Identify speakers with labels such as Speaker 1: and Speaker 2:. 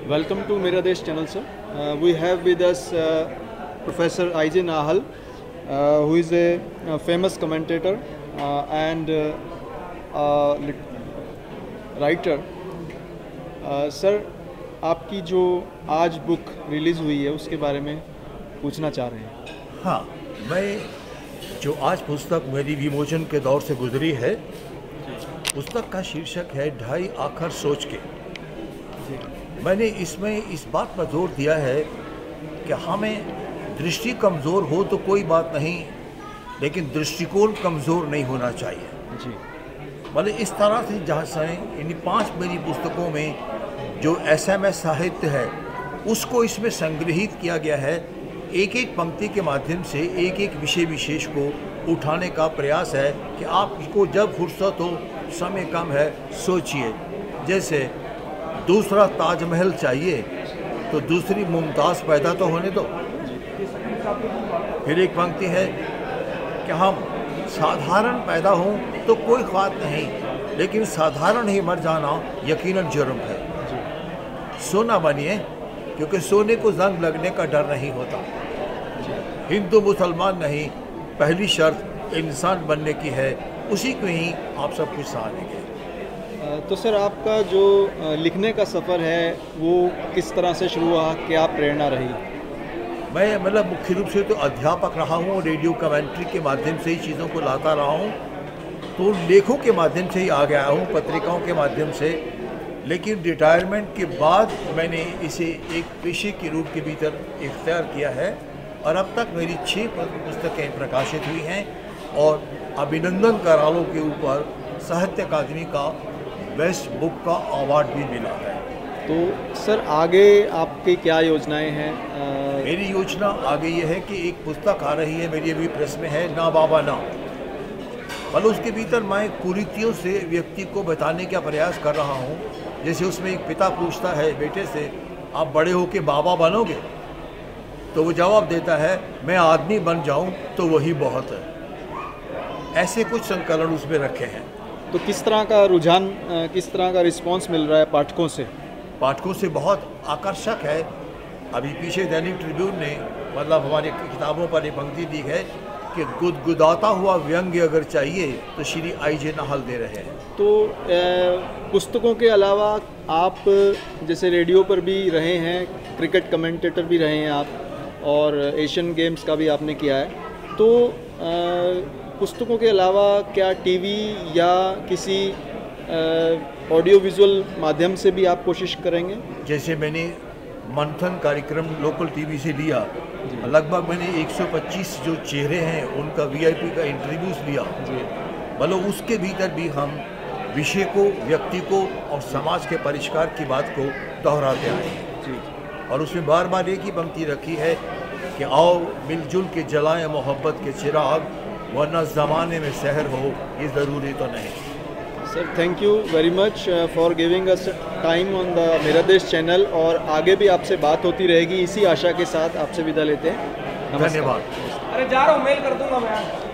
Speaker 1: Welcome to Mera Desh channel, sir. We have with us Professor I.J. Nahal, who is a famous commentator and writer. Sir, आपकी जो आज book release हुई है उसके बारे में पूछना चाह रहे हैं।
Speaker 2: हाँ, मैं जो आज पुस्तक मेरी विमोचन के दौर से गुजरी है, पुस्तक का शीर्षक है ढाई आखर सोच के। मैंने इसमें इस बात पर जोर दिया है कि हमें दृष्टि कमज़ोर हो तो कोई बात नहीं, लेकिन दृष्टिकोण कमज़ोर नहीं होना चाहिए जी। भले इस तरह से जहाँ से इन 5 मेरी पुस्तकों में जो SMS साहित्य है उसको इसमें संग्रहित किया गया है। एक एक पंक्ति के माध्यम से एक एक विषय विशेष को उठाने का प्रयास है कि आपको जब फुर्सत हो, समय कम है, सोचिए। जैसे दूसरा ताजमहल चाहिए तो दूसरी मुमताज़ पैदा तो होने दो। फिर एक पंक्ति है कि हम साधारण पैदा हों तो कोई बात नहीं, लेकिन साधारण ही मर जाना यकीनन जुर्म है। सोना बनिए, क्योंकि सोने को जंग लगने का डर नहीं होता। हिंदू मुसलमान नहीं, पहली शर्त इंसान बनने की है, उसी को ही आप सब कुछ सहा लेंगे।
Speaker 1: तो सर, आपका जो लिखने का सफ़र है वो किस तरह से शुरू हुआ, क्या प्रेरणा रही?
Speaker 2: मैं मुख्य रूप से तो अध्यापक रहा हूँ, रेडियो कमेंट्री के माध्यम से ही चीज़ों को लाता रहा हूँ, तो लेखों के माध्यम से ही आ गया हूँ, पत्रिकाओं के माध्यम से। लेकिन रिटायरमेंट के बाद मैंने इसे एक पेशे के रूप के भीतर इख्तियार किया है और अब तक मेरी 6 पुस्तकें प्रकाशित हुई हैं और अभिनंदन करालों के ऊपर साहित्य अकादमी का बेस्ट बुक का अवार्ड भी मिला है।
Speaker 1: तो सर, आगे आपकी क्या योजनाएं हैं?
Speaker 2: मेरी योजना आगे ये है कि एक पुस्तक आ रही है, मेरी अभी प्रेस में है, ना बाबा ना। मतलब उसके भीतर मैं कुरीतियों से व्यक्ति को बताने का प्रयास कर रहा हूँ। जैसे उसमें एक पिता पूछता है बेटे से, आप बड़े होके बाबा बनोगे? तो वो जवाब देता है, मैं आदमी बन जाऊँ तो वही बहुत है। ऐसे कुछ संकलन उसमें रखे हैं।
Speaker 1: तो किस तरह का रुझान, किस तरह का रिस्पांस मिल रहा है पाठकों से?
Speaker 2: पाठकों से बहुत आकर्षक है। अभी पीछे दैनिक ट्रिब्यून ने हमारी किताबों पर एक पंक्ति दी है कि गुदगुदाता हुआ व्यंग्य अगर चाहिए तो श्री I.J. नाहल दे रहे हैं।
Speaker 1: तो पुस्तकों के अलावा आप जैसे रेडियो पर भी रहे हैं, क्रिकेट कमेंटेटर भी रहे हैं आप, और एशियन गेम्स का भी आपने किया है, तो पुस्तकों के अलावा क्या टीवी या किसी ऑडियो विजुअल माध्यम से भी आप कोशिश करेंगे? जैसे
Speaker 2: मैंने मंथन कार्यक्रम लोकल टीवी से लिया, लगभग मैंने 125 जो चेहरे हैं उनका VIP का इंटरव्यूज़ लिया। मतलब उसके भीतर भी हम विषय को, व्यक्ति को और समाज के परिष्कार की बात को दोहराते आए हैं। और उसमें बार बार एक ही पंक्ति रखी है कि आओ मिलजुल के जलाएं मोहब्बत के चिराग, वरना ज़माने में सहर हो ये ज़रूरी तो नहीं।
Speaker 1: Sir, thank you very much for giving us time on the मेरा देश चैनल, और आगे भी आपसे बात होती रहेगी, इसी आशा के साथ आपसे विदा लेते हैं।
Speaker 2: धन्यवाद।
Speaker 3: अरे जा रहा हूँ, मेल कर दूंगा मैं।